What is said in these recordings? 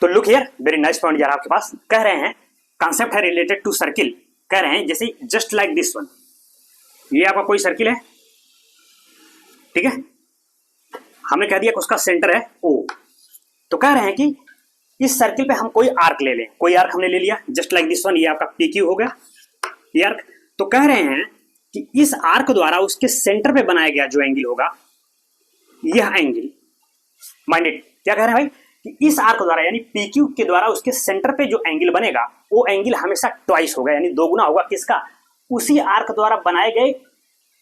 तो look here, very nice point यार आपके पास। कह रहे हैं कॉन्सेप्ट है रिलेटेड टू सर्किल। कह रहे हैं जैसे जस्ट लाइक दिस वन, ये आपका कोई सर्किल है, ठीक है, हमने कह दिया कि उसका सेंटर है ओ। तो कह रहे हैं कि इस सर्किल पे हम कोई आर्क ले लें, कोई आर्क हमने ले लिया जस्ट लाइक दिस वन, ये आपका पी क्यू हो गया ये आर्क। तो कह रहे हैं कि इस आर्क द्वारा उसके सेंटर पे बनाया गया जो एंगल होगा, यह एंगल माइंडेड, क्या कह रहे हैं भाई कि इस आर्क द्वारा यानी पी क्यू के द्वारा उसके सेंटर पे जो एंगल बनेगा वो एंगल हमेशा ट्वाइस होगा, यानी दोगुना होगा किसका, उसी आर्क द्वारा बनाए गए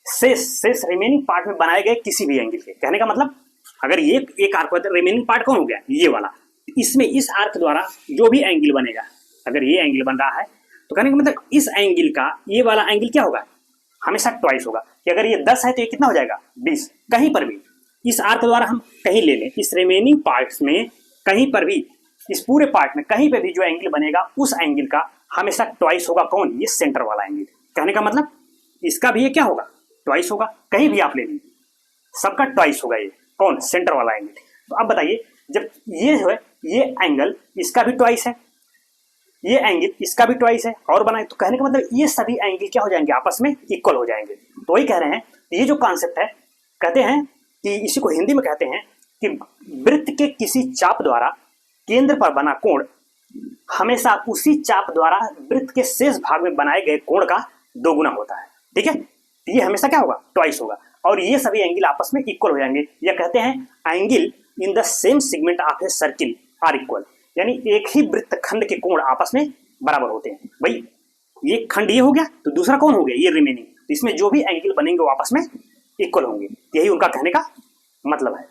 शेष रिमेनिंग पार्ट में बनाए गए किसी भी एंगल के। कहने का मतलब अगर ये एक आर्क होता है, रिमेनिंग पार्ट कौन हो गया, ये वाला, इसमें इस आर्क द्वारा जो भी एंगल बनेगा, अगर ये एंगल बन रहा है तो कहने का मतलब इस एंगल का ये वाला एंगल क्या होगा, हमेशा ट्वाइस होगा। कि अगर ये 10 है तो ये कितना हो जाएगा 20। कहीं पर भी इस आर्क द्वारा हम कहीं ले लें, इस रिमेनिंग पार्ट्स में कहीं पर भी, इस पूरे पार्ट में कहीं पर भी जो एंगल बनेगा उस एंगल का हमेशा ट्वाइस होगा कौन, ये सेंटर वाला एंगल। कहने का मतलब इसका भी ये क्या होगा, ट्वाइस होगा। कहीं भी आप ले लीजिए सबका ट्वाइस होगा, ये कौन, सेंटर वाला एंगल। तो अब बताइए जब ये है ये एंगल इसका भी ट्वाइस है, ये एंगल इसका भी ट्वाइस है और बनाए, तो कहने का मतलब ये सभी एंगल क्या हो जाएंगे, आपस में इक्वल हो जाएंगे। तो वही कह रहे हैं ये जो कॉन्सेप्ट है, कहते हैं कि इसी को हिंदी में कहते हैं कि वृत्त के किसी चाप द्वारा केंद्र पर बना कोण हमेशा उसी चाप द्वारा वृत्त के शेष भाग में बनाए गए कोण का दोगुना होता है। ठीक है, ये हमेशा क्या होगा, ट्वाइस होगा, और ये सभी एंगल आपस में इक्वल हो जाएंगे। या कहते हैं angle in the same segment of a circle are equal, यानी एक ही वृत्त खंड के कोण आपस में बराबर होते हैं। भाई ये खंड ये हो गया तो दूसरा कौन हो गया, ये रिमेनिंग, तो इसमें जो भी एंगल बनेंगे वो आपस में इक्वल होंगे। यही उनका कहने का मतलब है।